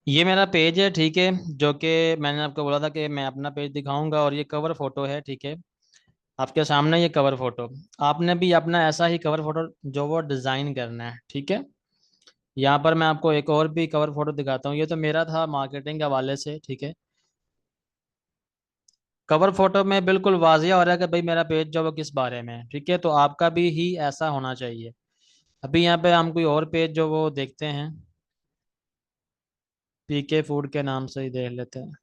ये मेरा पेज है, ठीक है। जो कि मैंने आपको बोला था कि मैं अपना पेज दिखाऊंगा, और ये कवर फोटो है, ठीक है। आपके सामने ये कवर फोटो। आपने भी अपना ऐसा ही कवर फोटो जो वो डिज़ाइन करना है, ठीक है। यहाँ पर मैं आपको एक और भी कवर फोटो दिखाता हूँ। ये तो मेरा था मार्केटिंग के हवाले से, ठीक है। कवर फोटो में बिल्कुल वाजिया हो रहा है कि भाई मेरा पेज जो वो किस बारे में है, ठीक है। तो आपका भी ही ऐसा होना चाहिए। अभी यहाँ पे हम कोई और पेज जो वो देखते हैं। पीके फूड के नाम से ही देख लेते हैं।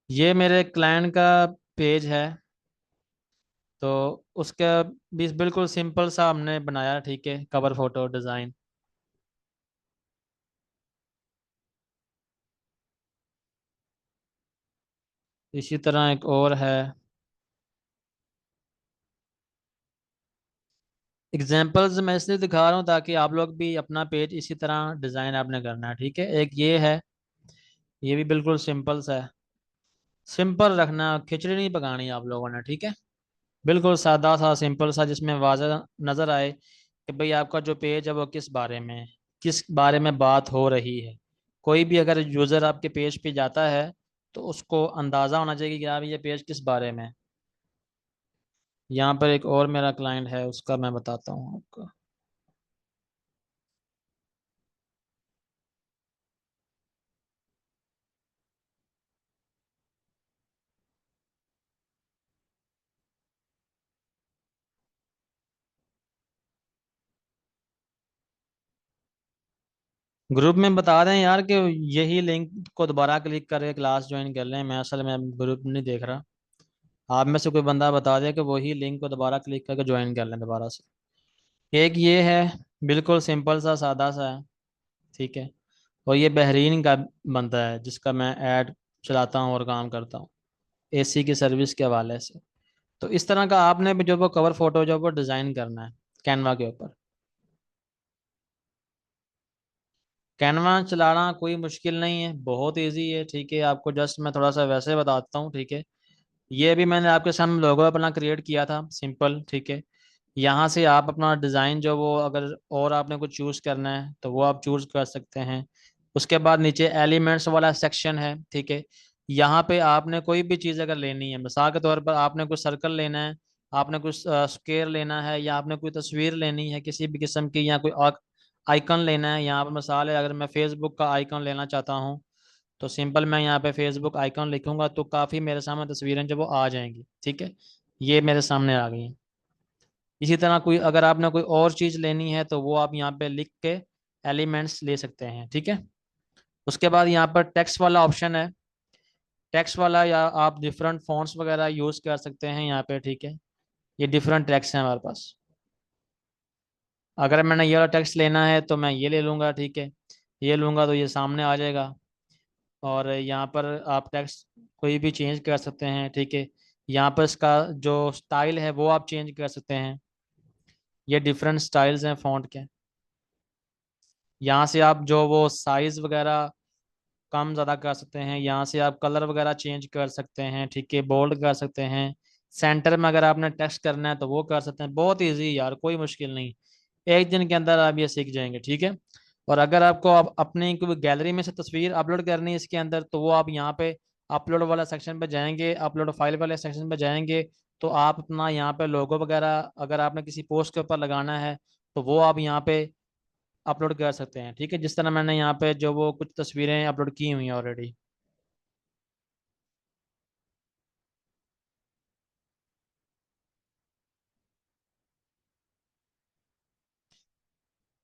ये मेरे क्लाइंट का पेज है। तो उसका भी बिल्कुल सिंपल सा हमने बनाया, ठीक है, कवर फोटो डिज़ाइन। इसी तरह एक और है। एग्जाम्पल्स मैं इसलिए दिखा रहा हूँ ताकि आप लोग भी अपना पेज इसी तरह डिज़ाइन आपने करना है, ठीक है। एक ये है। ये भी बिल्कुल सिंपल सा है। सिंपल रखना, खिचड़ी नहीं पकानी आप लोगों ने, ठीक है। बिल्कुल सादा सा सिंपल सा, जिसमें वाज़ह नज़र आए कि भाई आपका जो पेज है वो किस बारे में है, किस बारे में बात हो रही है। कोई भी अगर यूज़र आपके पेज पे जाता है तो उसको अंदाज़ा होना चाहिए कि यार ये पेज किस बारे में है। यहाँ पर एक और मेरा क्लाइंट है, उसका मैं बताता हूँ आपको। ग्रुप में बता दें यार कि यही लिंक को दोबारा क्लिक करके क्लास ज्वाइन कर लें। मैं असल में ग्रुप नहीं देख रहा। आप में से कोई बंदा बता दे कि वही लिंक को दोबारा क्लिक करके ज्वाइन कर लें दोबारा से। एक ये है। बिल्कुल सिंपल सा सादा सा है, ठीक है। और ये बहरीन का बंदा है जिसका मैं ऐड चलाता हूँ और काम करता हूँ एसी की सर्विस के हवाले से। तो इस तरह का आपने भी जो वो कवर फोटो जो वो डिज़ाइन करना है कैनवा के ऊपर। कैनवा चलाना कोई मुश्किल नहीं है, बहुत इजी है, ठीक है। आपको जस्ट मैं थोड़ा सा वैसे बताता हूँ, ठीक है। ये भी मैंने आपके सामने लोगो अपना क्रिएट किया था, सिंपल, ठीक है। यहाँ से आप अपना डिज़ाइन जो वो अगर और आपने कुछ चूज़ करना है तो वो आप चूज़ कर सकते हैं। उसके बाद नीचे एलिमेंट्स वाला सेक्शन है, ठीक है। यहाँ पे आपने कोई भी चीज़ अगर लेनी है, मिसाल के तौर पर आपने कुछ सर्कल लेना है, आपने कुछ स्क्वायर लेना है, या आपने कोई तस्वीर लेनी है किसी भी किस्म की, या कोई आइकन लेना है। यहाँ पर मिसाल है, अगर मैं फेसबुक का आइकन लेना चाहता हूँ तो सिंपल मैं यहाँ पे फेसबुक आइकन लिखूंगा तो काफ़ी मेरे सामने तस्वीरें जो वो आ जाएंगी, ठीक है। ये मेरे सामने आ गई हैं। इसी तरह कोई अगर आपने कोई और चीज़ लेनी है तो वो आप यहाँ पे लिख के एलिमेंट्स ले सकते हैं, ठीक है। उसके बाद यहाँ पर टेक्स्ट वाला ऑप्शन है। टेक्स्ट वाला या आप डिफरेंट फॉन्ट्स वगैरह यूज़ कर सकते हैं यहाँ पे, ठीक है। ये डिफरेंट टेक्स्ट हैं हमारे पास। अगर मैंने ये वाला टेक्स्ट लेना है तो मैं ये ले लूँगा, ठीक है। ये लूँगा तो ये सामने आ जाएगा। और यहाँ पर आप टेक्स्ट कोई भी चेंज कर सकते हैं, ठीक है। यहाँ पर इसका जो स्टाइल है वो आप चेंज कर सकते हैं। ये डिफरेंट स्टाइल्स हैं फ़ॉन्ट के। यहाँ से आप जो वो साइज़ वगैरह कम ज़्यादा कर सकते हैं। यहाँ से आप कलर वगैरह चेंज कर सकते हैं, ठीक है, बोल्ड कर सकते हैं। सेंटर में अगर आपने टेक्स्ट करना है तो वो कर सकते हैं। बहुत इजी यार, कोई मुश्किल नहीं। एक दिन के अंदर आप ये सीख जाएंगे, ठीक है। और अगर आपको आप अपनी कोई गैलरी में से तस्वीर अपलोड करनी है इसके अंदर तो वो आप यहाँ पे अपलोड वाला सेक्शन पे जाएंगे, अपलोड फाइल वाले सेक्शन पे जाएंगे। तो आप अपना यहाँ पे लोगो वगैरह अगर आपने किसी पोस्ट के ऊपर लगाना है तो वो आप यहाँ पे अपलोड कर सकते हैं, ठीक है। जिस तरह मैंने यहाँ पे जो वो कुछ तस्वीरें अपलोड की हुई हैं ऑलरेडी।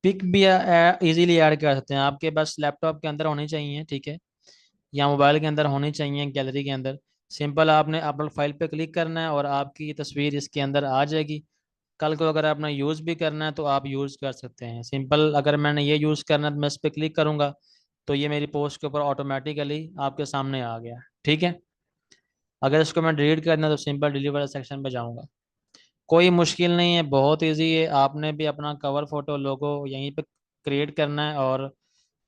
पिक भी इजीली ऐड कर सकते हैं। आपके बस लैपटॉप के अंदर होनी चाहिए, ठीक है, या मोबाइल के अंदर होनी चाहिए गैलरी के अंदर। सिंपल आपने अपलोड फाइल पे क्लिक करना है और आपकी ये तस्वीर इसके अंदर आ जाएगी। कल को अगर आपने यूज़ भी करना है तो आप यूज़ कर सकते हैं। सिंपल अगर मैंने ये यूज़ करना है तो मैं इस पर क्लिक करूँगा तो ये मेरी पोस्ट के ऊपर ऑटोमेटिकली आपके सामने आ गया, ठीक है। अगर इसको मैं डिलीट करना है तो सिंपल डिलीट वाले सेक्शन पे जाऊँगा। कोई मुश्किल नहीं है, बहुत इजी है। आपने भी अपना कवर फोटो लोगो यहीं पे क्रिएट करना है और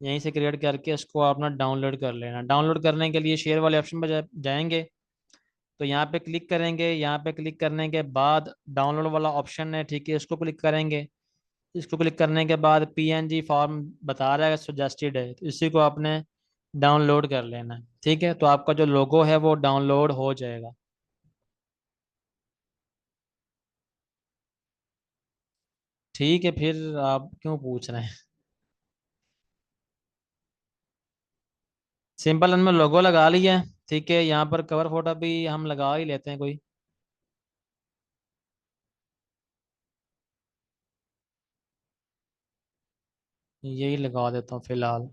यहीं से क्रिएट करके इसको अपना डाउनलोड कर लेना। डाउनलोड करने के लिए शेयर वाले ऑप्शन पर जाएंगे। तो यहाँ पे क्लिक करेंगे। यहाँ पे क्लिक करने के बाद डाउनलोड वाला ऑप्शन है, ठीक है, इसको क्लिक करेंगे। इसको क्लिक करने के बाद पीएनजी फॉर्म बता रहा है सजेस्टेड है, तो इसी को आपने डाउनलोड कर लेना है। ठीक है, तो आपका जो लोगो है वो डाउनलोड हो जाएगा। ठीक है, फिर आप क्यों पूछ रहे हैं? सिंपल इनमें लोगो लगा लिया है। ठीक है, यहाँ पर कवर फोटो भी हम लगा ही लेते हैं कोई। यही लगा देता हूँ फिलहाल,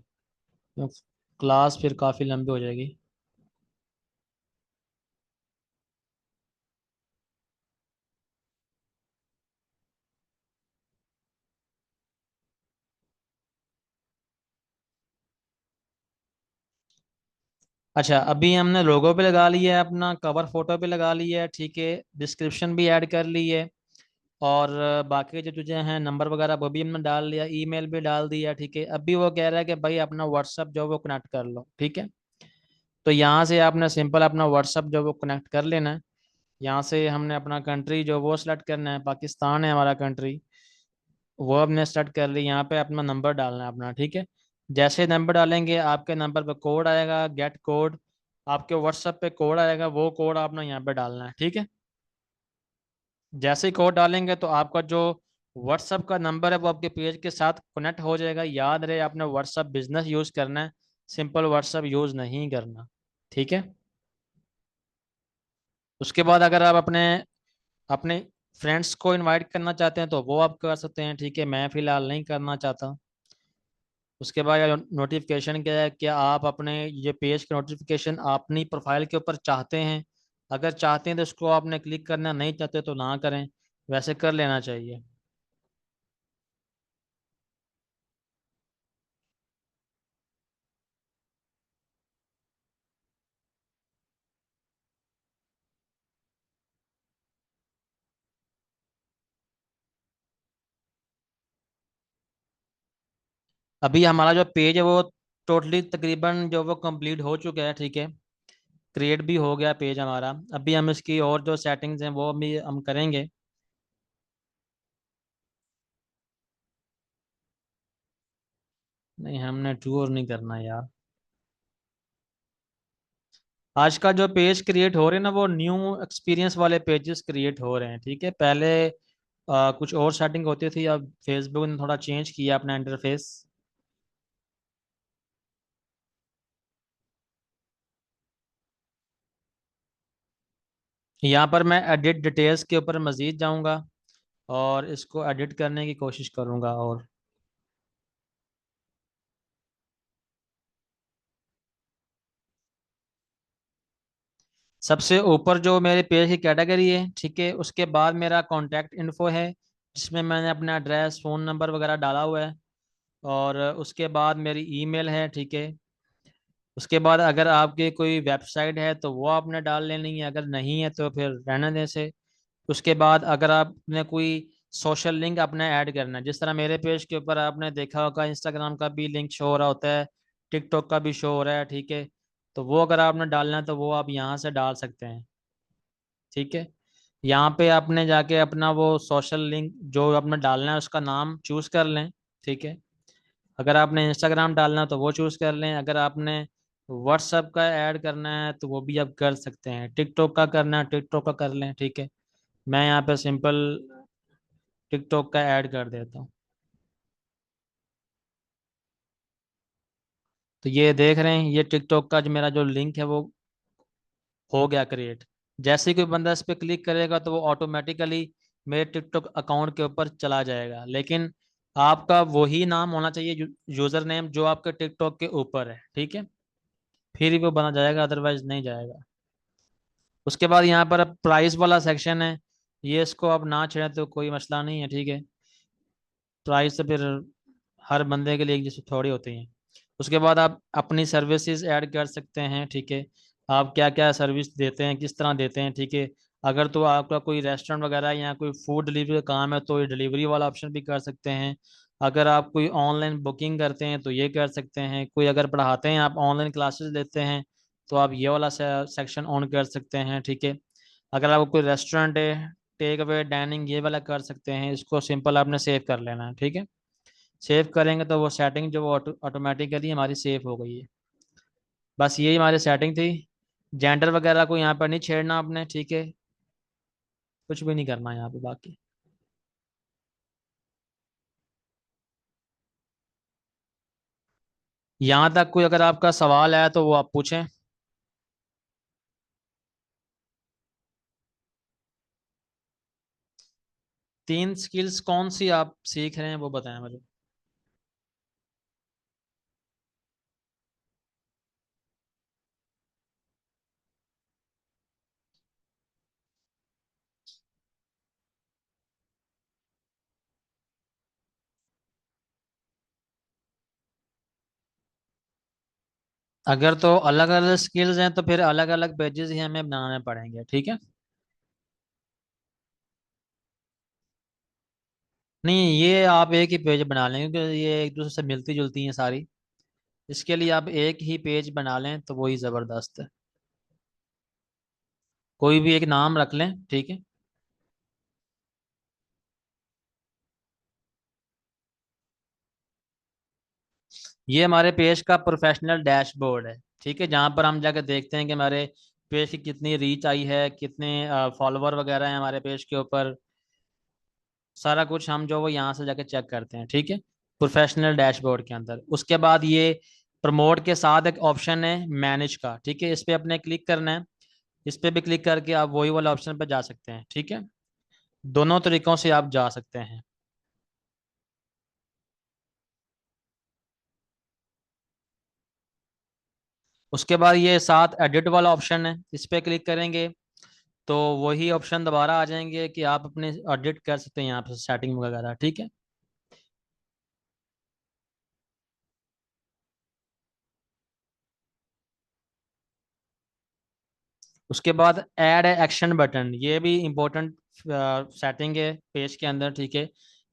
क्लास फिर काफ़ी लंबी हो जाएगी। अच्छा, अभी हमने लोगो पे लगा लिया है, अपना कवर फोटो पे लगा लिया है। ठीक है, डिस्क्रिप्शन भी ऐड कर ली है, और बाकी जो तुझे हैं नंबर वगैरह वो भी हमने डाल लिया, ईमेल भी डाल दिया। ठीक है, अभी वो कह रहा है कि भाई अपना व्हाट्सअप जो वो कनेक्ट कर लो। ठीक है, तो यहाँ से आपने सिंपल अपना व्हाट्सअप जो वो कनेक्ट कर लेना है। यहाँ से हमने अपना कंट्री जो वो सिलेक्ट करना है, पाकिस्तान है हमारा कंट्री, वो हमने सेलेक्ट कर ली। यहाँ पे अपना नंबर डालना है अपना। ठीक है, जैसे नंबर डालेंगे आपके नंबर पे कोड आएगा, गेट कोड। आपके व्हाट्सएप पे कोड आएगा, वो कोड आपने यहाँ पे डालना है। ठीक है, जैसे ही कोड डालेंगे तो आपका जो व्हाट्सएप का नंबर है वो आपके पेज के साथ कनेक्ट हो जाएगा। याद रहे, आपने व्हाट्सएप बिजनेस यूज़ करना है, सिंपल व्हाट्सएप यूज़ नहीं करना। ठीक है, उसके बाद अगर आप अपने अपने फ्रेंड्स को इनवाइट करना चाहते हैं तो वो आप कर सकते हैं। ठीक है, मैं फिलहाल नहीं करना चाहता। उसके बाद नोटिफिकेशन क्या है, क्या आप अपने ये पेज के नोटिफिकेशन अपनी प्रोफाइल के ऊपर चाहते हैं? अगर चाहते हैं तो इसको आपने क्लिक करना, नहीं चाहते तो ना करें, वैसे कर लेना चाहिए। अभी हमारा जो पेज है वो टोटली तकरीबन जो वो कंप्लीट हो चुका है। ठीक है, क्रिएट भी हो गया पेज हमारा। अभी हम इसकी और जो सेटिंग्स हैं वो भी हम करेंगे। नहीं, हमने टूर नहीं करना यार। आज का जो पेज क्रिएट हो रहे हैं ना, वो न्यू एक्सपीरियंस वाले पेजेस क्रिएट हो रहे हैं। ठीक है, पहले कुछ और सेटिंग होती थी, अब फेसबुक ने थोड़ा चेंज किया अपना इंटरफेस। यहाँ पर मैं एडिट डिटेल्स के ऊपर मज़ीद जाऊँगा और इसको एडिट करने की कोशिश करूँगा। और सबसे ऊपर जो मेरे पेज की कैटेगरी है, ठीक है, उसके बाद मेरा कॉन्टैक्ट इन्फो है, जिसमें मैंने अपना एड्रेस, फ़ोन नंबर वगैरह डाला हुआ है। और उसके बाद मेरी ईमेल है। ठीक है, उसके बाद अगर आपके कोई वेबसाइट है तो वो आपने डाल लेनी है, अगर नहीं है तो फिर रहने दें से। उसके बाद अगर आपने कोई सोशल लिंक अपने ऐड करना है, जिस तरह मेरे पेज के ऊपर आपने देखा होगा इंस्टाग्राम का भी लिंक शो हो रहा होता है, टिकटॉक का भी शो हो रहा है। ठीक है, तो वो अगर आपने डालना है तो वो आप यहाँ से डाल सकते हैं। ठीक है, यहाँ पे आपने जाके अपना वो सोशल लिंक जो आपने डालना है उसका नाम चूज कर लें। ठीक है, अगर आपने इंस्टाग्राम डालना है तो वो चूज कर लें, अगर आपने व्हाट्सएप का ऐड करना है तो वो भी आप कर सकते हैं, टिकटॉक का करना है टिकटॉक का कर लें। ठीक है, मैं यहाँ पे सिंपल टिकटॉक का ऐड कर देता हूँ। तो ये देख रहे हैं, ये टिकटॉक का जो मेरा जो लिंक है वो हो गया क्रिएट। जैसे ही कोई बंदा इस पर क्लिक करेगा तो वो ऑटोमेटिकली मेरे टिकटॉक अकाउंट के ऊपर चला जाएगा, लेकिन आपका वही नाम होना चाहिए, यूजर नेम जो आपके टिकटॉक के ऊपर है। ठीक है, फिर ही वो बना जाएगा, अदरवाइज नहीं जाएगा। उसके बाद यहाँ पर प्राइस वाला सेक्शन है, ये इसको आप ना छेड़ें तो कोई मसला नहीं है। ठीक है, प्राइस तो फिर हर बंदे के लिए एक जैसे थोड़ी होती हैं। उसके बाद आप अपनी सर्विसेज ऐड कर सकते हैं। ठीक है, आप क्या क्या सर्विस देते हैं, किस तरह देते हैं। ठीक है, अगर तो आपका कोई रेस्टोरेंट वगैरह या कोई फूड डिलीवरी का काम है तो ये डिलीवरी वाला ऑप्शन भी कर सकते हैं। अगर आप कोई ऑनलाइन बुकिंग करते हैं तो ये कर सकते हैं। कोई अगर पढ़ाते हैं, आप ऑनलाइन क्लासेस लेते हैं, तो आप ये वाला सेक्शन ऑन कर सकते हैं। ठीक है, अगर आपको कोई रेस्टोरेंट है, टेक अवे, डाइनिंग, ये वाला कर सकते हैं। इसको सिंपल आपने सेव कर लेना है, ठीक है। सेव करेंगे तो वो सेटिंग जो वो ऑटोमेटिकली हमारी सेव हो गई है। बस यही हमारी सेटिंग थी। जेंडर वगैरह को यहाँ पर नहीं छेड़ना आपने, ठीक है। कुछ भी नहीं करना यहाँ पे बाकी। यहाँ तक कोई अगर आपका सवाल है तो वो आप पूछें। 3 स्किल्स कौन सी आप सीख रहे हैं वो बताएं मुझे। अगर तो अलग अलग स्किल्स हैं तो फिर अलग अलग पेजेस ही हमें बनाने पड़ेंगे, ठीक है। नहीं, ये आप एक ही पेज बना लें क्योंकि ये एक दूसरे से मिलती जुलती हैं सारी। इसके लिए आप एक ही पेज बना लें तो वही ज़बरदस्त है। कोई भी एक नाम रख लें, ठीक है। ये हमारे पेज का प्रोफेशनल डैशबोर्ड है, ठीक है, जहाँ पर हम जाकर देखते हैं कि हमारे पेज की कितनी रीच आई है, कितने फॉलोवर वगैरह हैं हमारे पेज के ऊपर। सारा कुछ हम जो वो यहाँ से जाके चेक करते हैं, ठीक है, प्रोफेशनल डैशबोर्ड के अंदर। उसके बाद ये प्रमोट के साथ एक ऑप्शन है मैनेज का, ठीक है, इस पे अपने क्लिक करना है। इस पे भी क्लिक करके आप वही वाला ऑप्शन पे जा सकते हैं, ठीक है। दोनों तरीकों से आप जा सकते हैं। उसके बाद ये साथ एडिट वाला ऑप्शन है, इस पे क्लिक करेंगे तो वही ऑप्शन दोबारा आ जाएंगे कि आप अपने एडिट कर सकते हैं यहाँ पे सेटिंग वगैरह, ठीक है। उसके बाद ऐड एक्शन बटन, ये भी इम्पोर्टेंट सेटिंग है पेज के अंदर, ठीक है।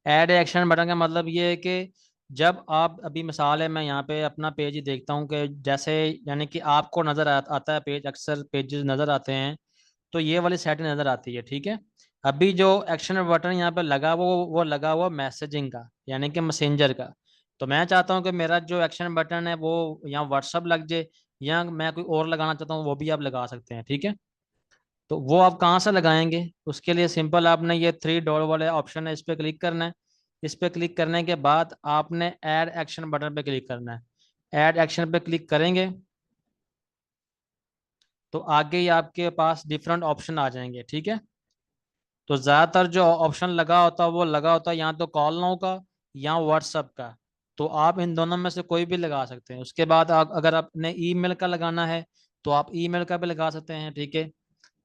ऐड एक्शन बटन का मतलब ये है कि जब आप, अभी मिसाल है, मैं यहाँ पे अपना पेज ही देखता हूँ कि जैसे, यानी कि आपको नज़र आता है पेज, अक्सर पेजेस नज़र आते हैं तो ये वाली सेटिंग नज़र आती है, ठीक है। अभी जो एक्शन बटन यहाँ पे लगा वो लगा हुआ मैसेजिंग का, यानी कि मैसेंजर का। तो मैं चाहता हूँ कि मेरा जो एक्शन बटन है वो यहाँ व्हाट्सअप लग जाए, या मैं कोई और लगाना चाहता हूँ वो भी आप लगा सकते हैं, ठीक है। तो वो आप कहाँ से लगाएंगे, उसके लिए सिंपल आपने ये 3 डॉट वाले ऑप्शन है, इस पर क्लिक करना है। इस पर क्लिक करने के बाद आपने ऐड एक्शन बटन पे क्लिक करना है। ऐड एक्शन पे क्लिक करेंगे तो आगे ही आपके पास डिफरेंट ऑप्शन आ जाएंगे, ठीक है। तो ज़्यादातर जो ऑप्शन लगा होता है वो लगा होता है या तो कॉल नाउ का या व्हाट्सअप का। तो आप इन दोनों में से कोई भी लगा सकते हैं। उसके बाद आप, अगर आपने ईमेल का लगाना है तो आप ईमेल का भी लगा सकते हैं, ठीक है।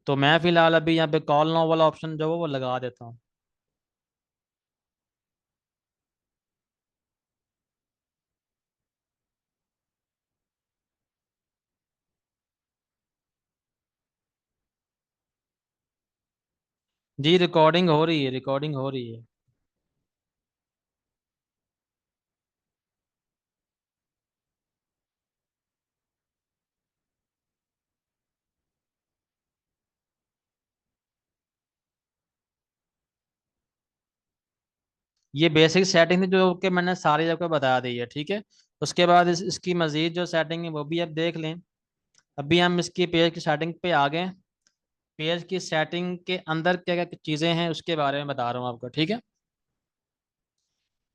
तो मैं फिलहाल अभी यहाँ पे कॉल नाउ वाला ऑप्शन जो है वो लगा देता हूँ। जी रिकॉर्डिंग हो रही है, रिकॉर्डिंग हो रही है। ये बेसिक सेटिंग थी जो कि मैंने सारी आपको बता दी है, ठीक है। उसके बाद इसकी मजीद जो सेटिंग है वो भी आप देख लें। अभी हम इसकी पेज की सेटिंग पे आ गए। पेज की सेटिंग के अंदर क्या क्या चीज़ें हैं उसके बारे में बता रहा हूँ आपको, ठीक है।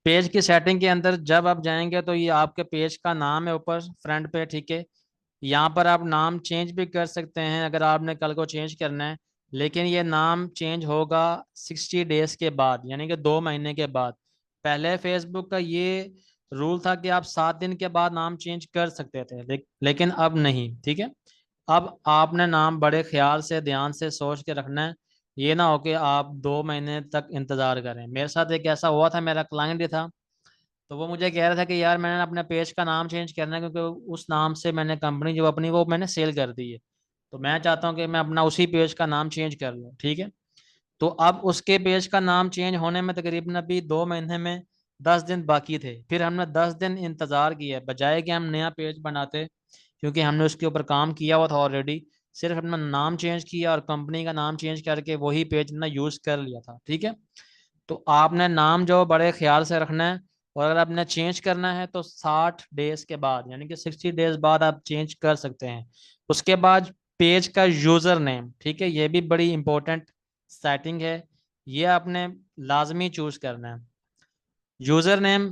पेज की सेटिंग के अंदर जब आप जाएंगे तो ये आपके पेज का नाम है ऊपर फ्रंट पे, ठीक है। यहाँ पर आप नाम चेंज भी कर सकते हैं अगर आपने कल को चेंज करना है। लेकिन ये नाम चेंज होगा 60 डेज के बाद, यानी कि 2 महीने के बाद। पहले फेसबुक का ये रूल था कि आप 7 दिन के बाद नाम चेंज कर सकते थे, लेकिन अब नहीं, ठीक है। अब आपने नाम बड़े ख्याल से, ध्यान से सोच के रखना है। ये ना हो कि आप 2 महीने तक इंतजार करें। मेरे साथ एक ऐसा हुआ था, मेरा क्लाइंट ही था। तो वो मुझे कह रहा था कि यार मैंने अपने पेज का नाम चेंज करना है क्योंकि उस नाम से मैंने कंपनी जो अपनी वो मैंने सेल कर दी है। तो मैं चाहता हूँ कि मैं अपना उसी पेज का नाम चेंज कर लूँ, ठीक है। तो अब उसके पेज का नाम चेंज होने में तकरीबन अभी 2 महीने में 10 दिन बाकी थे। फिर हमने 10 दिन इंतजार किया बजाय कि हम नया पेज बनाते, क्योंकि हमने उसके ऊपर काम किया हुआ था ऑलरेडी। सिर्फ अपना नाम चेंज किया और कंपनी का नाम चेंज करके वही पेज ना यूज कर लिया था, ठीक है। तो आपने नाम जो बड़े ख्याल से रखना है, और अगर आपने चेंज करना है तो 60 डेज के बाद, यानी कि 60 डेज बाद आप चेंज कर सकते हैं। उसके बाद पेज का यूजर नेम, ठीक है, ये भी बड़ी इंपॉर्टेंट सेटिंग है, ये आपने लाजमी चूज करना है। यूजर नेम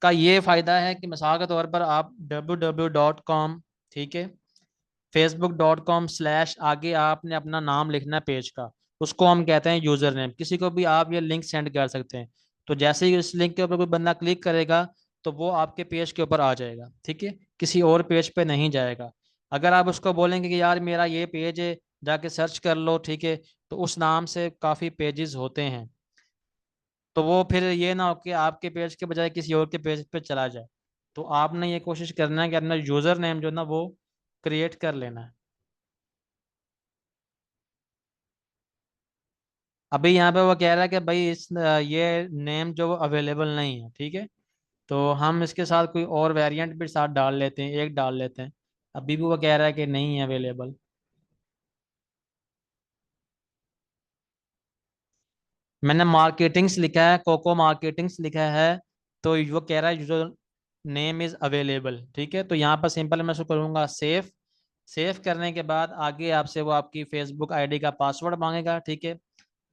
का ये फायदा है कि मिसाल के तौर पर आप www.com, ठीक है, facebook.com/ आगे आपने अपना नाम लिखना है पेज का, उसको हम कहते हैं यूजर नेम। किसी को भी आप ये लिंक सेंड कर सकते हैं, तो जैसे ही इस लिंक के ऊपर कोई बंदा क्लिक करेगा तो वो आपके पेज के ऊपर आ जाएगा, ठीक है, किसी और पेज पे नहीं जाएगा। अगर आप उसको बोलेंगे कि यार मेरा ये पेज है, जाके सर्च कर लो, ठीक है, तो उस नाम से काफ़ी पेजेस होते हैं, तो वो फिर ये ना हो कि आपके पेज के बजाय किसी और के पेज पे चला जाए। तो आपने ये कोशिश करना है कि अपना यूजर नेम जो ना वो क्रिएट कर लेना है। अभी यहाँ पे वो कह रहा है कि भाई ये नेम जो वो अवेलेबल नहीं है, ठीक है, तो हम इसके साथ कोई और वेरिएंट भी साथ डाल लेते हैं, एक डाल लेते हैं। अभी भी वो कह रहा है कि नहीं है अवेलेबल। मैंने मार्केटिंग्स लिखा है, कोको मार्केटिंग्स लिखा है, तो वो कह रहा है जो नेम इज अवेलेबल, ठीक है। तो यहाँ पर सिंपल मैं उसको करूँगा सेव। सेव करने के बाद आगे आपसे वो आपकी फेसबुक आईडी का पासवर्ड मांगेगा, ठीक है,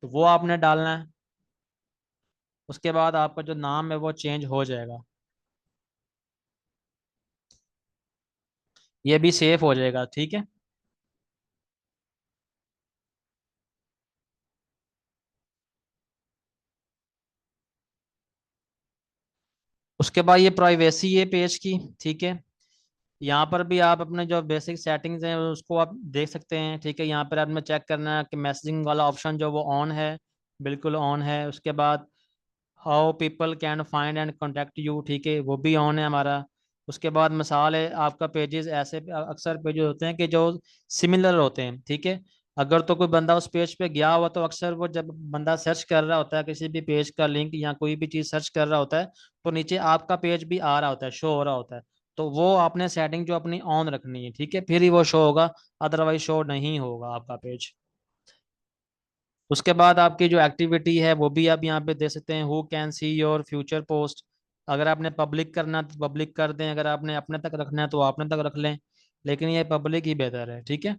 तो वो आपने डालना है। उसके बाद आपका जो नाम है वो चेंज हो जाएगा, ये भी सेफ हो जाएगा, ठीक है। उसके बाद ये प्राइवेसी है पेज की, ठीक है। यहाँ पर भी आप अपने जो बेसिक सेटिंग्स हैं उसको आप देख सकते हैं, ठीक है। यहाँ पर आपने चेक करना है कि मैसेजिंग वाला ऑप्शन जो वो ऑन है, बिल्कुल ऑन है। उसके बाद how people can find and contact you, ठीक है, वो भी ऑन है हमारा। उसके बाद मिसाल है आपका पेजेस ऐसे अक्सर पेजेस होते हैं कि जो सिमिलर होते हैं, ठीक है। अगर तो कोई बंदा उस पेज पे गया हुआ तो अक्सर वो जब बंदा सर्च कर रहा होता है किसी भी पेज का लिंक या कोई भी चीज़ सर्च कर रहा होता है, तो नीचे आपका पेज भी आ रहा होता है, शो हो रहा होता है। तो वो आपने सेटिंग जो अपनी ऑन रखनी है, ठीक है, फिर ही वो शो होगा, अदरवाइज शो नहीं होगा आपका पेज। उसके बाद आपकी जो एक्टिविटी है वो भी आप यहाँ पे दे सकते हैं, who can see your future post. अगर आपने पब्लिक करना है तो पब्लिक कर दें, अगर आपने अपने तक रखना है तो अपने तक रख लें, लेकिन ये पब्लिक ही बेहतर है, ठीक है।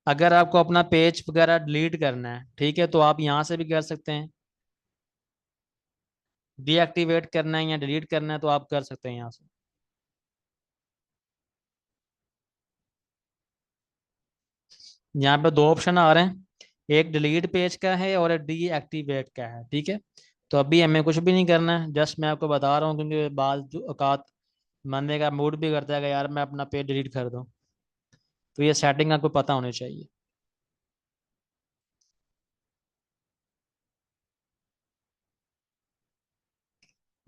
अगर आपको अपना पेज वगैरह डिलीट करना है, ठीक है, तो आप यहाँ से भी कर सकते हैं। डीएक्टिवेट करना है या डिलीट करना है तो आप कर सकते हैं यहाँ से। यहाँ पे दो ऑप्शन आ रहे हैं, एक डिलीट पेज का है और एक डीएक्टिवेट का है, ठीक है। तो अभी हमें कुछ भी नहीं करना है, जस्ट मैं आपको बता रहा हूँ क्योंकि बात जो औकात बंदे का मूड भी करता है कि यार मैं अपना पेज डिलीट कर दूं, तो ये सेटिंग आपको पता होनी चाहिए।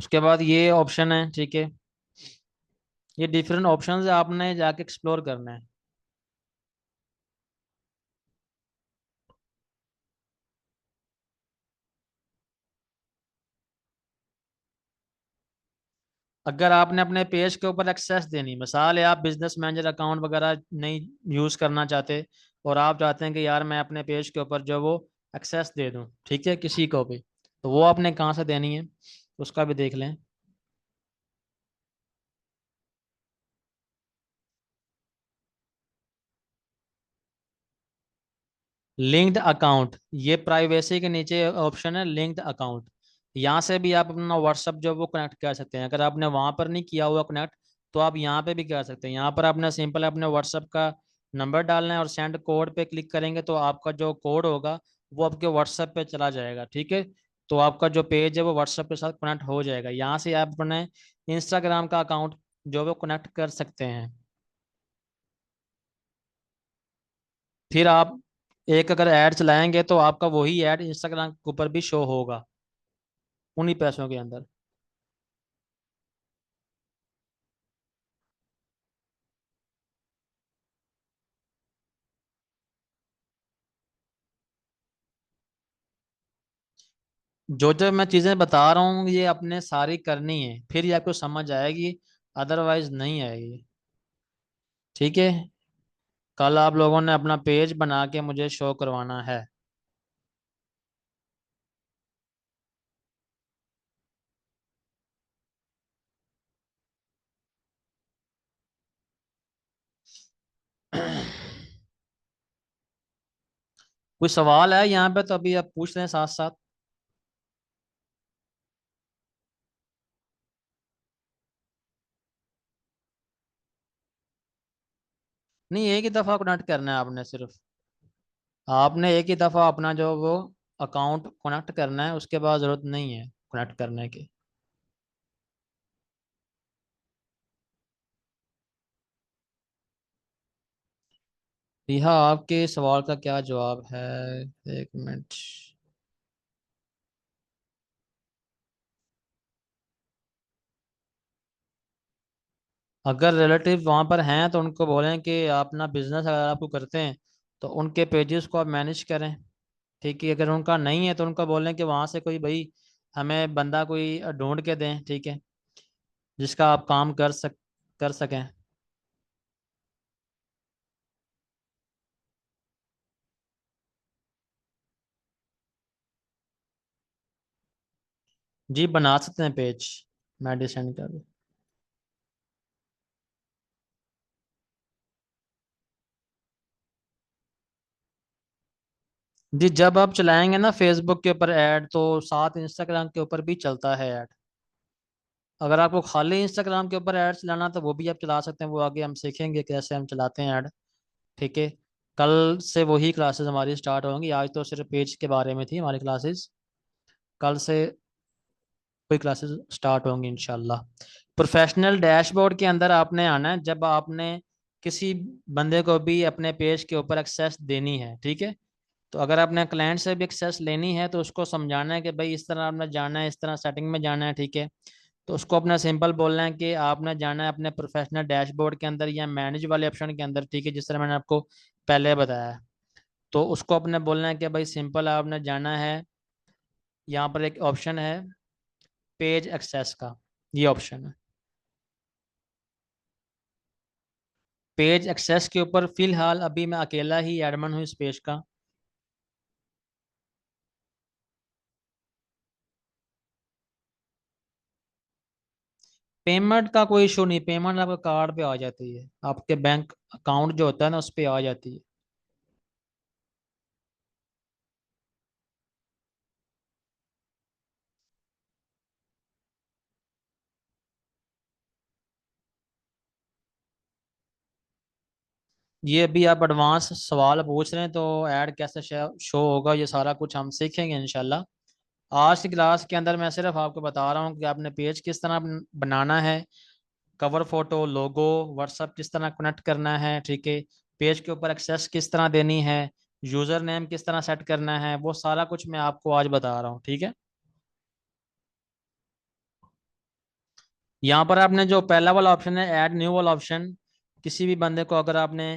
उसके बाद ये ऑप्शन है, ठीक है, ये डिफरेंट ऑप्शन है, आपने जाके एक्सप्लोर करना है। अगर आपने अपने पेज के ऊपर एक्सेस देनी, मिसाल है आप बिजनेस मैनेजर अकाउंट वगैरह नहीं यूज करना चाहते और आप चाहते हैं कि यार मैं अपने पेज के ऊपर जो वो एक्सेस दे दूं, ठीक है, किसी को भी, तो वो आपने कहाँ से देनी है उसका भी देख लें। लिंक्ड अकाउंट, ये प्राइवेसी के नीचे ऑप्शन है लिंक्ड अकाउंट। यहाँ से भी आप अपना व्हाट्सअप जो वो कनेक्ट कर सकते हैं, अगर आपने वहाँ पर नहीं किया हुआ कनेक्ट तो आप यहाँ पे भी कर सकते हैं। यहाँ पर आपने सिंपल अपने व्हाट्सअप का नंबर डालना है और सेंड कोड पे क्लिक करेंगे तो आपका जो कोड होगा वो आपके व्हाट्सएप पे चला जाएगा, ठीक है। तो आपका जो पेज है वो व्हाट्सएप के साथ कनेक्ट हो जाएगा। यहाँ से आप अपने इंस्टाग्राम का अकाउंट जो वो कनेक्ट कर सकते हैं। फिर आप एक अगर ऐड चलाएंगे तो आपका वही ऐड इंस्टाग्राम के ऊपर भी शो होगा उन्हीं पैसों के अंदर। जो जो मैं चीजें बता रहा हूँ ये अपने सारी करनी है, फिर ये आपको समझ आएगी, अदरवाइज नहीं आएगी। ठीक है। कल आप लोगों ने अपना पेज बना के मुझे शो करवाना है। कोई सवाल है यहाँ पे तो अभी आप पूछ लें साथ साथ। नहीं, एक ही दफा कनेक्ट करना है आपने सिर्फ। आपने एक ही दफा अपना जो वो अकाउंट कनेक्ट करना है, उसके बाद जरूरत नहीं है कनेक्ट करने की। रिहा, आपके सवाल का क्या जवाब है? एक मिनट। अगर रिलेटिव वहां पर हैं तो उनको बोलें कि आप अपना बिजनेस अगर आपको करते हैं तो उनके पेजेस को आप मैनेज करें। ठीक है। अगर उनका नहीं है तो उनको बोलें कि वहां से कोई भाई हमें बंदा कोई ढूंढ के दें, ठीक है, जिसका आप काम कर सकें। जी बना सकते हैं पेज, मैं डिसेंड कर दूं। जी जब आप चलाएंगे ना फेसबुक के ऊपर ऐड, तो साथ इंस्टाग्राम के ऊपर भी चलता है ऐड। अगर आपको खाली इंस्टाग्राम के ऊपर ऐड चलाना तो वो भी आप चला सकते हैं, वो आगे हम सीखेंगे कैसे हम चलाते हैं ऐड। ठीक है। कल से वही क्लासेस हमारी स्टार्ट होंगी, आज तो सिर्फ पेज के बारे में थी हमारी क्लासेस। कल से कोई क्लासेस स्टार्ट होंगी इंशाल्लाह। प्रोफेशनल डैशबोर्ड के अंदर आपने आना है जब आपने किसी बंदे को भी अपने पेज के ऊपर एक्सेस देनी है। ठीक है। तो अगर आपने क्लाइंट से भी एक्सेस लेनी है तो उसको समझाना है कि भाई इस तरह आपने जाना है, इस तरह सेटिंग में जाना है। ठीक है। तो उसको अपना सिंपल बोलना है कि आपने जाना है अपने प्रोफेशनल डैशबोर्ड के अंदर या मैनेज वाले ऑप्शन के अंदर। ठीक है, जिस तरह मैंने आपको पहले बताया है। तो उसको अपने बोलना है कि भाई सिंपल आपने जाना है, यहाँ पर एक ऑप्शन है पेज एक्सेस का, ये ऑप्शन है पेज एक्सेस के ऊपर। फिलहाल अभी मैं अकेला ही एडमिन हूँ इस पेज का। पेमेंट का कोई इशू नहीं, पेमेंट आपके कार्ड पे आ जाती है, आपके बैंक अकाउंट जो होता है ना उस पे आ जाती है। ये अभी आप एडवांस सवाल पूछ रहे हैं तो ऐड कैसे शो होगा ये सारा कुछ हम सीखेंगे इंशाल्लाह। आज की क्लास के अंदर मैं सिर्फ आपको बता रहा हूँ कि आपने पेज किस तरह बनाना है, कवर फोटो, लोगो, व्हाट्सअप किस तरह कनेक्ट करना है। ठीक है। पेज के ऊपर एक्सेस किस तरह देनी है, यूजर नेम किस तरह सेट करना है, वो सारा कुछ मैं आपको आज बता रहा हूँ। ठीक है। यहाँ पर आपने जो पहला वाला ऑप्शन है ऐड न्यू वाला ऑप्शन, किसी भी बंदे को अगर आपने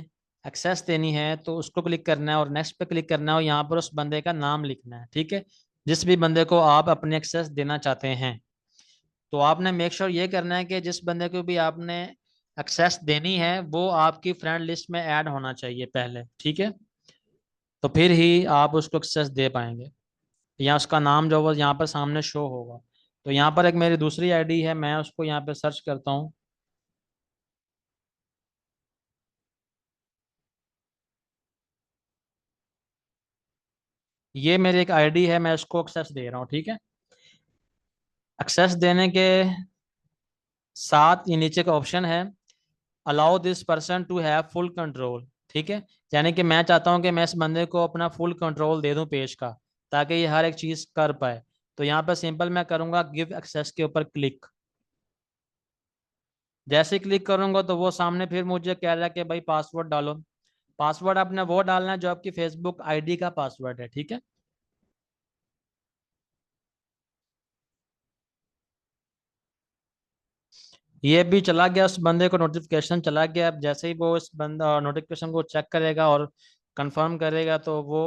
एक्सेस देनी है तो उसको क्लिक करना है और नेक्स्ट पे क्लिक करना है और यहाँ पर उस बंदे का नाम लिखना है। ठीक है, जिस भी बंदे को आप अपने एक्सेस देना चाहते हैं। तो आपने मेक श्योर ये करना है कि जिस बंदे को भी आपने एक्सेस देनी है वो आपकी फ्रेंड लिस्ट में ऐड होना चाहिए पहले। ठीक है। तो फिर ही आप उसको एक्सेस दे पाएंगे, या उसका नाम जो वो यहाँ पर सामने शो होगा। तो यहाँ पर एक मेरी दूसरी आईडी है, मैं उसको यहाँ पे सर्च करता हूँ। ये मेरी एक आईडी है, मैं इसको एक्सेस दे रहा हूँ। ठीक है। एक्सेस देने के साथ ये नीचे का ऑप्शन है allow this person to have full control. ठीक है। यानी कि मैं चाहता हूँ कि मैं इस बंदे को अपना फुल कंट्रोल दे दूं पेज का, ताकि ये हर एक चीज कर पाए। तो यहाँ पर सिंपल मैं करूंगा गिव एक्सेस के ऊपर क्लिक। जैसे क्लिक करूंगा तो वो सामने फिर मुझे कह रहा है कि भाई पासवर्ड डालो। पासवर्ड आपने वो डालना है जो आपकी फेसबुक आईडी का पासवर्ड है। ठीक है। ये भी चला गया, उस बंदे को नोटिफिकेशन चला गया। अब जैसे ही वो इस बंदा नोटिफिकेशन को चेक करेगा और कंफर्म करेगा तो वो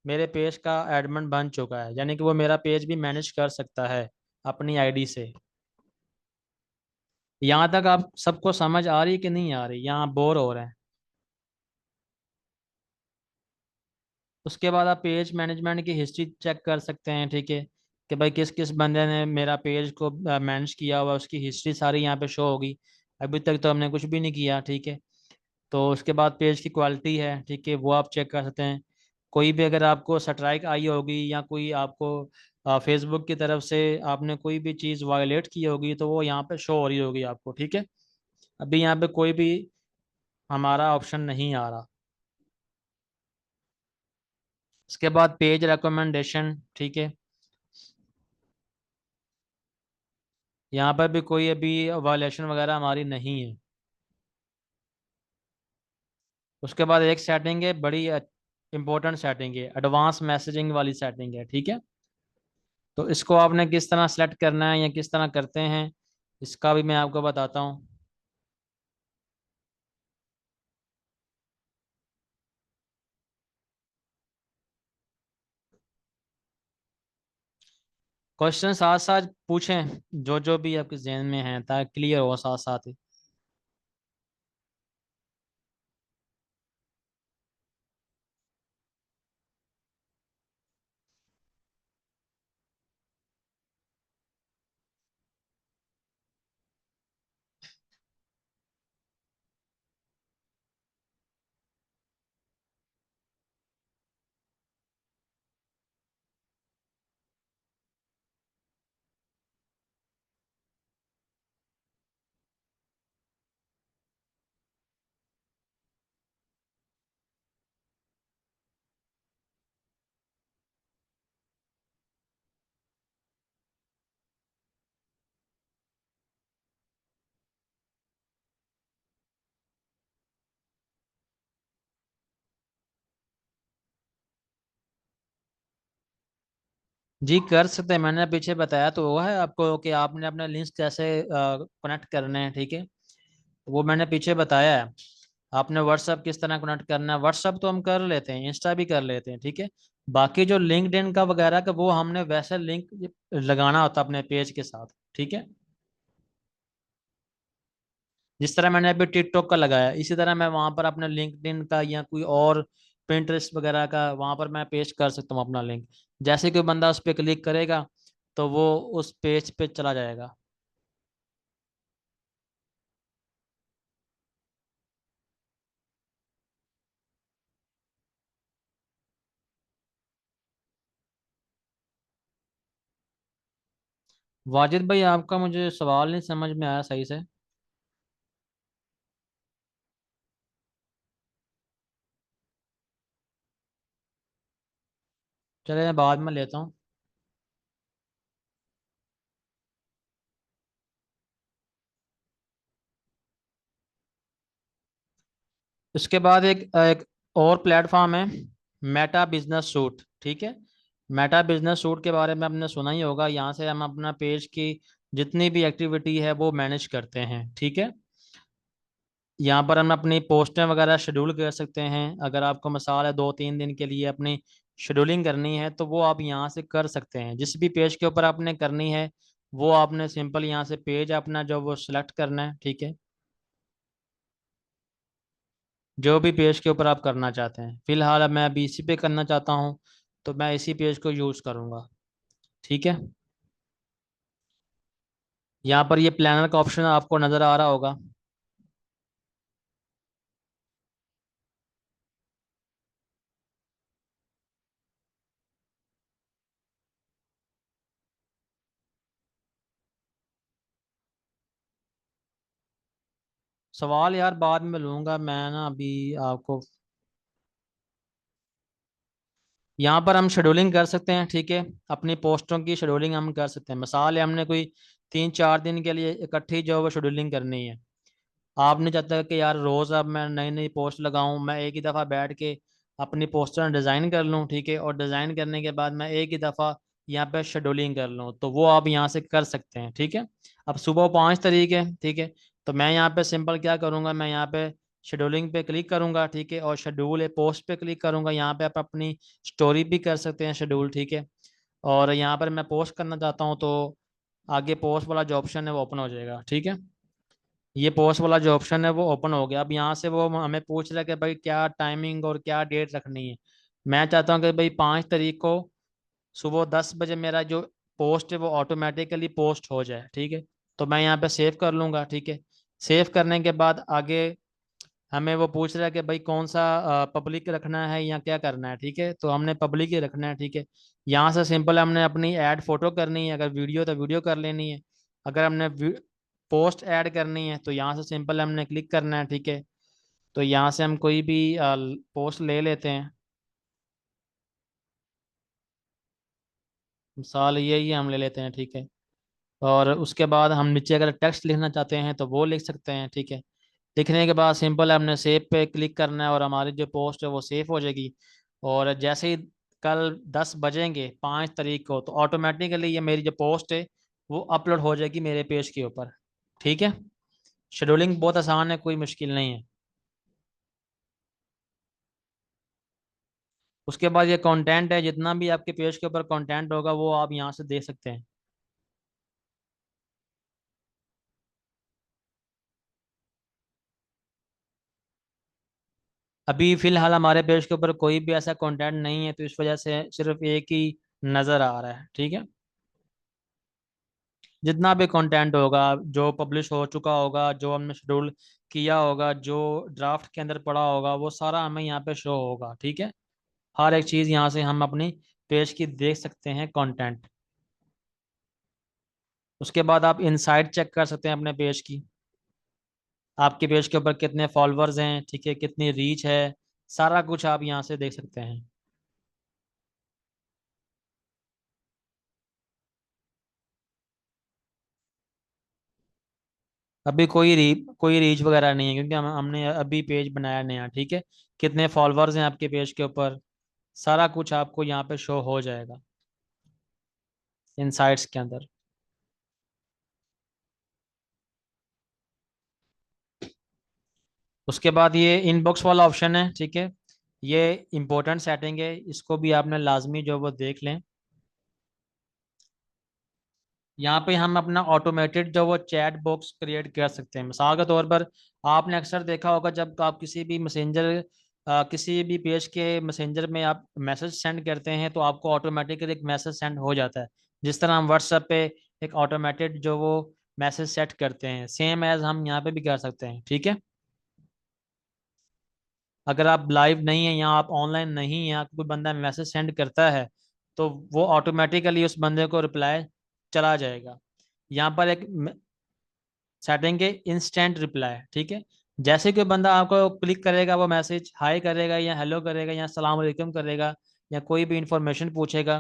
मेरे पेज का एडमिन बन चुका है, यानी कि वो मेरा पेज भी मैनेज कर सकता है अपनी आईडी से। यहाँ तक आप सबको समझ आ रही कि नहीं आ रही, यहाँ बोर हो रहे हैं? उसके बाद आप पेज मैनेजमेंट की हिस्ट्री चेक कर सकते हैं, ठीक है, कि भाई किस किस बंदे ने मेरा पेज को मैनेज किया हुआ, उसकी हिस्ट्री सारी यहाँ पे शो होगी। अभी तक तो हमने कुछ भी नहीं किया, ठीक है। तो उसके बाद पेज की क्वालिटी है, ठीक है, वो आप चेक कर सकते हैं। कोई भी अगर आपको स्ट्राइक आई होगी या कोई आपको फेसबुक की तरफ से आपने कोई भी चीज़ वायलेट की होगी तो वो यहाँ पे शो हो रही होगी आपको, ठीक है। अभी यहाँ पे कोई भी हमारा ऑप्शन नहीं आ रहा। उसके बाद पेज रिकमेंडेशन, ठीक है, यहाँ पर भी कोई अभी वायलेशन वगैरह हमारी नहीं है। उसके बाद एक सेटिंग है, बड़ी इंपॉर्टेंट सेटिंग है, एडवांस मैसेजिंग वाली सेटिंग है, ठीक है। तो इसको आपने किस तरह सेलेक्ट करना है या किस तरह करते हैं, इसका भी मैं आपको बताता हूँ। क्वेश्चन साथ साथ पूछें, जो जो भी आपके जहन में है, ताकि क्लियर हो साथ साथ ही। जी कर सकते हैं, मैंने पीछे बताया तो वो है आपको कि आपने अपने लिंक्स कैसे कनेक्ट करने हैं, ठीक है। वो मैंने पीछे बताया है। आपने व्हाट्सअप किस तरह कनेक्ट करना है, व्हाट्सअप तो हम कर लेते हैं, इंस्टा भी कर लेते हैं, ठीक है। बाकी जो लिंक्डइन का वगैरह का वो हमने वैसे लिंक लगाना होता है अपने पेज के साथ, ठीक है। जिस तरह मैंने अभी टिकटॉक का लगाया, इसी तरह मैं वहां पर अपने लिंक्डइन का या कोई और पिंटरेस्ट वगैरह का वहां पर मैं पेस्ट कर सकता हूँ अपना लिंक। जैसे कोई बंदा उस पर क्लिक करेगा तो वो उस पेज पे चला जाएगा। वाजिद भाई, आपका मुझे सवाल नहीं समझ में आया सही से। चले मैं बाद में लेता हूँ। इसके बाद एक एक और प्लेटफॉर्म है, मेटा बिजनेस सूट, ठीक है। मेटा बिजनेस सूट के बारे में आपने सुना ही होगा। यहाँ से हम अपना पेज की जितनी भी एक्टिविटी है वो मैनेज करते हैं, ठीक है। यहाँ पर हम अपनी पोस्टें वगैरह शेड्यूल कर सकते हैं। अगर आपको मिसाल है 2-3 दिन के लिए अपनी शेड्यूलिंग करनी है तो वो आप यहाँ से कर सकते हैं। जिस भी पेज के ऊपर आपने करनी है वो आपने सिंपल यहाँ से पेज अपना जो वो सिलेक्ट करना है, ठीक है। जो भी पेज के ऊपर आप करना चाहते हैं, फिलहाल अब मैं अभी इसी पे करना चाहता हूँ तो मैं इसी पेज को यूज़ करूँगा, ठीक है। यहाँ पर ये प्लानर का ऑप्शन आपको नज़र आ रहा होगा। सवाल यार बाद में लूँगा मैं ना, अभी आपको यहाँ पर हम शेड्यूलिंग कर सकते हैं, ठीक है। अपनी पोस्टों की शेड्यूलिंग हम कर सकते हैं। मिसाल है हमने कोई 3-4 दिन के लिए इकट्ठी जो है वो शेड्यूलिंग करनी है। आप नहीं चाहते कि यार रोज़ अब मैं नई नई पोस्ट लगाऊं, मैं एक ही दफ़ा बैठ के अपनी पोस्टर डिज़ाइन कर लूं, ठीक है, और डिज़ाइन करने के बाद मैं एक ही दफ़ा यहाँ पे शेड्यूलिंग कर लूं, तो वो आप यहाँ से कर सकते हैं, ठीक है। अब सुबह 5 तारीख है, ठीक है, तो मैं यहाँ पे सिंपल क्या करूँगा, मैं यहाँ पे शेड्यूलिंग पे क्लिक करूंगा, ठीक है, और शेड्यूल है पोस्ट पे क्लिक करूंगा। यहाँ पे आप अपनी स्टोरी भी कर सकते हैं शेड्यूल, ठीक है। और यहाँ पर मैं पोस्ट करना चाहता हूँ तो आगे पोस्ट वाला जो ऑप्शन है वो ओपन हो जाएगा, ठीक है। ये पोस्ट वाला जो ऑप्शन है वो ओपन हो गया। अब यहाँ से वो हमें पूछ रहा है कि भाई क्या टाइमिंग और क्या डेट रखनी है। मैं चाहता हूँ कि भाई 5 तारीख को सुबह 10 बजे मेरा जो पोस्ट है वो ऑटोमेटिकली पोस्ट हो जाए, ठीक है। तो मैं यहाँ पे सेव कर लूँगा, ठीक है। सेव करने के बाद आगे हमें वो पूछ रहा है कि भाई कौन सा पब्लिक रखना है या क्या करना है, ठीक है। तो हमने पब्लिक ही रखना है, ठीक है। यहाँ से सिंपल हमने अपनी ऐड फोटो करनी है, अगर वीडियो तो वीडियो कर लेनी है। अगर हमने पोस्ट ऐड करनी है तो यहाँ से सिंपल हमने क्लिक करना है, ठीक है। तो यहाँ से हम कोई भी पोस्ट ले लेते हैं। मिसाल ये ही हम ले लेते हैं, ठीक है। और उसके बाद हम नीचे अगर टेक्स्ट लिखना चाहते हैं तो वो लिख सकते हैं, ठीक है। लिखने के बाद सिंपल हमने सेव पे क्लिक करना है और हमारी जो पोस्ट है वो सेव हो जाएगी। और जैसे ही कल 10 बजेंगे 5 तारीख को तो ऑटोमेटिकली ये मेरी जो पोस्ट है वो अपलोड हो जाएगी मेरे पेज के ऊपर, ठीक है। शेड्यूलिंग बहुत आसान है, कोई मुश्किल नहीं है। उसके बाद ये कंटेंट है, जितना भी आपके पेज के ऊपर कंटेंट होगा वो आप यहाँ से देख सकते हैं। अभी फिलहाल हमारे पेज के ऊपर कोई भी ऐसा कंटेंट नहीं है तो इस वजह से सिर्फ एक ही नज़र आ रहा है, ठीक है। जितना भी कंटेंट होगा जो पब्लिश हो चुका होगा, जो हमने शेड्यूल किया होगा, जो ड्राफ्ट के अंदर पड़ा होगा, वो सारा हमें यहाँ पे शो होगा, ठीक है। हर एक चीज़ यहाँ से हम अपनी पेज की देख सकते हैं कंटेंट। उसके बाद आप इनसाइट चेक कर सकते हैं अपने पेज की। आपके पेज के ऊपर कितने फॉलोअर्स हैं, ठीक है, कितनी रीच है, सारा कुछ आप यहाँ से देख सकते हैं। अभी कोई रीच वगैरह नहीं है क्योंकि हमने अभी पेज बनाया नया, ठीक है। कितने फॉलोअर्स हैं आपके पेज के ऊपर, सारा कुछ आपको यहाँ पे शो हो जाएगा इनसाइट्स के अंदर। उसके बाद ये इनबॉक्स वाला ऑप्शन है, ठीक है। ये इंपॉर्टेंट सेटिंग है, इसको भी आपने लाजमी जो वो देख लें। यहाँ पे हम अपना ऑटोमेटेड जो वो चैट बॉक्स क्रिएट कर सकते हैं। मिसाल के तौर पर आपने अक्सर देखा होगा जब आप किसी भी मैसेंजर किसी भी पेज के मैसेंजर में आप मैसेज सेंड करते हैं तो आपको ऑटोमेटिकली एक मैसेज सेंड हो जाता है। जिस तरह हम व्हाट्सएप पे एक ऑटोमेटेड जो वो मैसेज सेट करते हैं, सेम एज हम यहाँ पे भी कर सकते हैं, ठीक है। अगर आप लाइव नहीं है या आप ऑनलाइन नहीं है, आपको कोई बंदा मैसेज सेंड करता है तो वो ऑटोमेटिकली उस बंदे को रिप्लाई चला जाएगा। यहाँ पर एक सेटिंग है इंस्टेंट रिप्लाई, ठीक है। जैसे कोई बंदा आपको क्लिक करेगा वो मैसेज हाई करेगा या हेलो करेगा या सलाम अलैकुम करेगा या कोई भी इंफॉर्मेशन पूछेगा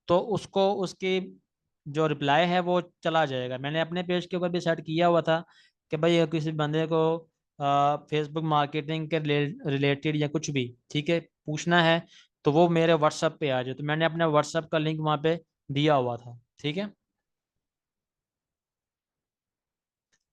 तो उसको उसकी जो रिप्लाई है वो चला जाएगा। मैंने अपने पेज के ऊपर भी सेट किया हुआ था कि भाई अगर किसी बंदे को फेसबुक मार्केटिंग के रिलेटेड या कुछ भी, ठीक है, पूछना है तो वो मेरे व्हाट्सएप पे आ जाए। तो मैंने अपने व्हाट्सएप का लिंक वहाँ पे दिया हुआ था, ठीक है।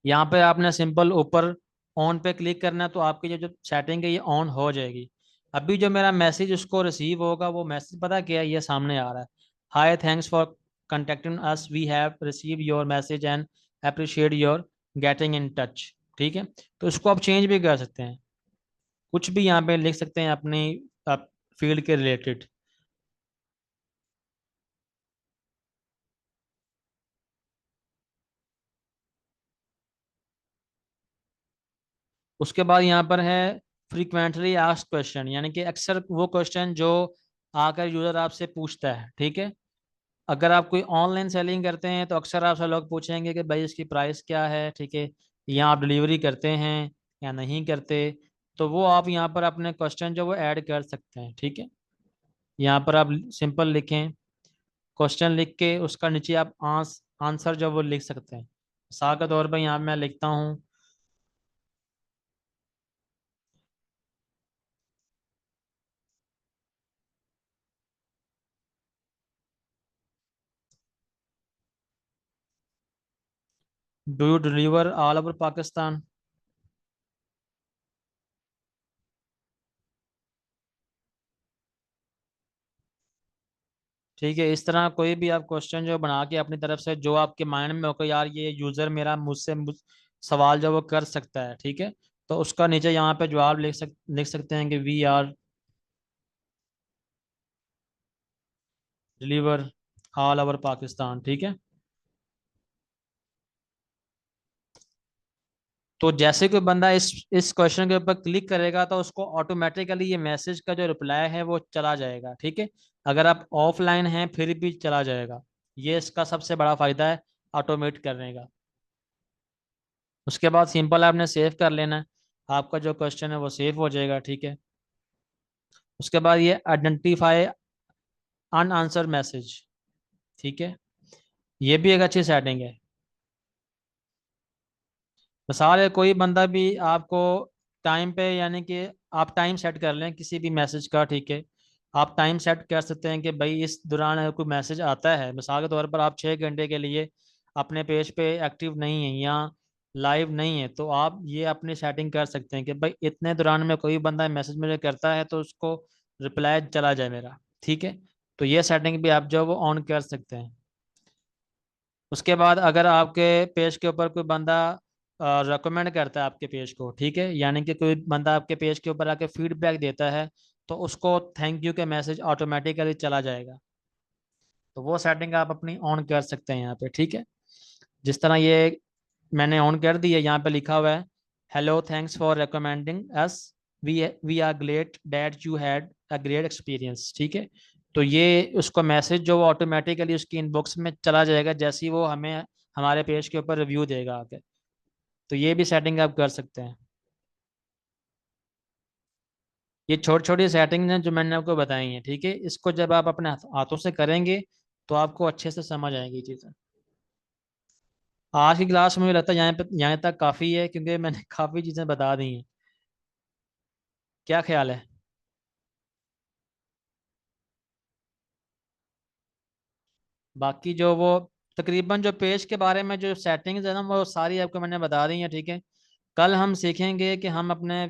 यहाँ पे आपने सिंपल ऊपर ऑन पे क्लिक करना है तो आपकी जो जो सेटिंग है ये ऑन हो जाएगी। अभी जो मेरा मैसेज उसको रिसीव होगा वो मैसेज पता क्या है, ये सामने आ रहा है। Hi, thanks for contacting us, we have receive your message and appreciate your getting in touch, ठीक है। तो इसको आप चेंज भी कर सकते हैं, कुछ भी यहाँ पे लिख सकते हैं अपनी फील्ड के रिलेटेड। उसके बाद यहाँ पर है फ्रीक्वेंटली आस्क्ड क्वेश्चन, यानी कि अक्सर वो क्वेश्चन जो आकर यूजर आपसे पूछता है, ठीक है। अगर आप कोई ऑनलाइन सेलिंग करते हैं तो अक्सर आपसे लोग पूछेंगे कि भाई इसकी प्राइस क्या है, ठीक है, या आप डिलीवरी करते हैं या नहीं करते। तो वो आप यहाँ पर अपने क्वेश्चन जो वो ऐड कर सकते हैं, ठीक है। यहाँ पर आप सिंपल लिखें, क्वेश्चन लिख के उसका नीचे आप आंसर जो वो लिख सकते हैं। मिसाल के तौर पर यहाँ मैं लिखता हूँ, do you deliver all over Pakistan. ठीक है। इस तरह कोई भी आप क्वेश्चन जो बना के अपनी तरफ से जो आपके माइंड में हो कि यार ये यूजर मेरा सवाल जो वो कर सकता है, ठीक है, तो उसका नीचे यहाँ पे जवाब लिख सकते हैं कि we are deliver all over Pakistan, ठीक है। तो जैसे कोई बंदा इस क्वेश्चन के ऊपर क्लिक करेगा तो उसको ऑटोमेटिकली ये मैसेज का जो रिप्लाई है वो चला जाएगा, ठीक है। अगर आप ऑफलाइन हैं फिर भी चला जाएगा। ये इसका सबसे बड़ा फायदा है ऑटोमेट करने का। उसके बाद सिंपल आपने सेव कर लेना है, आपका जो क्वेश्चन है वो सेव हो जाएगा, ठीक है। उसके बाद ये आइडेंटिफाई अनआंसर मैसेज, ठीक है, ये भी एक अच्छी सेटिंग है। मिसाल है कोई बंदा भी आपको टाइम पे, यानी कि आप टाइम सेट कर लें किसी भी मैसेज का, ठीक है। आप टाइम सेट कर सकते हैं कि भाई इस दौरान अगर कोई मैसेज आता है, मिसाल के तौर पर आप 6 घंटे के लिए अपने पेज पे एक्टिव नहीं है या लाइव नहीं है, तो आप ये अपनी सेटिंग कर सकते हैं कि भाई इतने दौरान में कोई बंदा मैसेज मुझे करता है तो उसको रिप्लाई चला जाए मेरा, ठीक है। तो ये सेटिंग भी आप जो वो ऑन कर सकते हैं। उसके बाद अगर आपके पेज के ऊपर कोई बंदा रेकमेंड करता है आपके पेज को, ठीक है, यानी कि कोई बंदा आपके पेज के ऊपर आके फीडबैक देता है, तो उसको थैंक यू के मैसेज ऑटोमेटिकली चला जाएगा। तो वो सेटिंग आप अपनी ऑन कर सकते हैं यहाँ पे, ठीक है। जिस तरह ये मैंने ऑन कर दी है, यहाँ पे लिखा हुआ है hello thanks for recommending us, we are glad that you had a great experience, ठीक है। तो ये उसको मैसेज जो ऑटोमेटिकली उसकी इनबॉक्स में चला जाएगा जैसे ही वो हमें हमारे पेज के ऊपर रिव्यू देगा आके। तो ये भी सेटिंग आप कर सकते हैं। ये छोटी छोटी सेटिंग हैं जो मैंने आपको बताई हैं, ठीक है। इसको जब आप अपने हाथों से करेंगे तो आपको अच्छे से समझ आएंगी चीज़ें। आज की क्लास में मुझे लगता है यहाँ तक काफ़ी है, क्योंकि मैंने काफ़ी चीज़ें बता दी हैं। क्या ख्याल है? बाकी जो वो तकरीबन जो पेज के बारे में जो सेटिंग्स है ना वो सारी आपको मैंने बता दी है, ठीक है। कल हम सीखेंगे कि हम अपने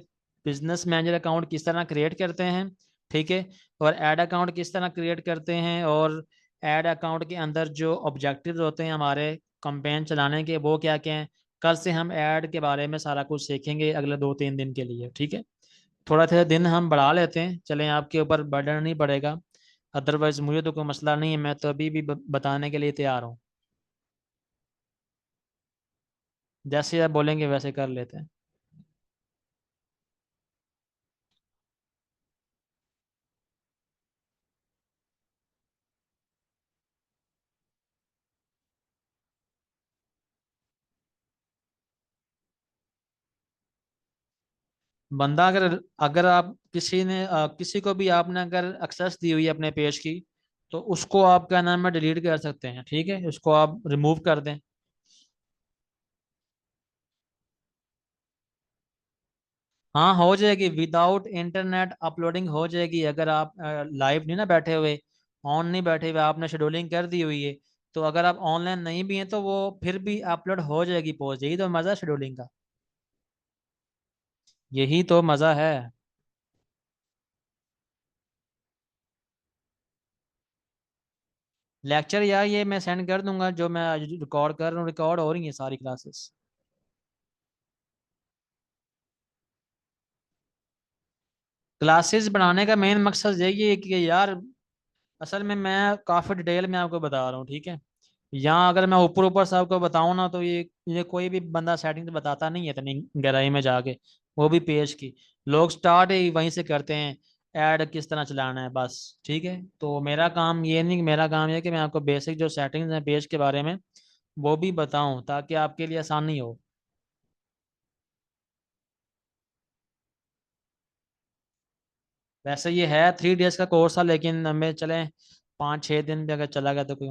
बिजनेस मैनेजर अकाउंट किस तरह क्रिएट करते हैं, ठीक है, और ऐड अकाउंट किस तरह क्रिएट करते हैं, और ऐड अकाउंट के अंदर जो ऑब्जेक्टिव्स होते हैं हमारे कैंपेन चलाने के वो क्या क्या हैं। कल से हम ऐड के बारे में सारा कुछ सीखेंगे अगले 2-3 दिन के लिए, ठीक है। थोड़ा थोड़ा दिन हम बढ़ा लेते हैं, चलें, आपके ऊपर बर्डन नहीं पड़ेगा। अदरवाइज मुझे तो कोई मसला नहीं है, मैं तो अभी भी बताने के लिए तैयार हूँ। जैसे आप बोलेंगे वैसे कर लेते हैं। बंदा अगर अगर आप किसी को भी आपने अगर एक्सेस दी हुई है अपने पेज की, तो उसको आप क्या नाम है डिलीट कर सकते हैं, ठीक है, उसको आप रिमूव कर दें। हाँ हो जाएगी, विदाउट इंटरनेट अपलोडिंग हो जाएगी। अगर आप लाइव नहीं ना बैठे हुए, ऑन नहीं बैठे हुए, आपने शेड्यूलिंग कर दी हुई है, तो अगर आप ऑनलाइन नहीं भी हैं तो वो फिर भी अपलोड हो जाएगी पोस्ट। यही तो मज़ा है शेड्यूलिंग का, यही तो मज़ा है। लेक्चर यार ये मैं सेंड कर दूंगा, जो मैं रिकॉर्ड कर रहा हूँ, रिकॉर्ड हो रही है सारी क्लासेस। क्लासेस बनाने का मेन मकसद यही है कि यार असल में मैं काफ़ी डिटेल में आपको बता रहा हूँ, ठीक है। यहाँ अगर मैं ऊपर ऊपर से आपको बताऊँ ना तो ये कोई भी बंदा सेटिंग तो बताता नहीं है इतनी गहराई में जाके, वो भी पेज की। लोग स्टार्ट ही वहीं से करते हैं, ऐड किस तरह चलाना है बस, ठीक है। तो मेरा काम ये नहीं, मेरा काम ये है कि मैं आपको बेसिक जो सेटिंग्स हैं पेज के बारे में वो भी बताऊं ताकि आपके लिए आसानी हो। वैसे ये है 3 डेज का कोर्स था, लेकिन हमें चले 5-6 दिन भी अगर चला गया तो कोई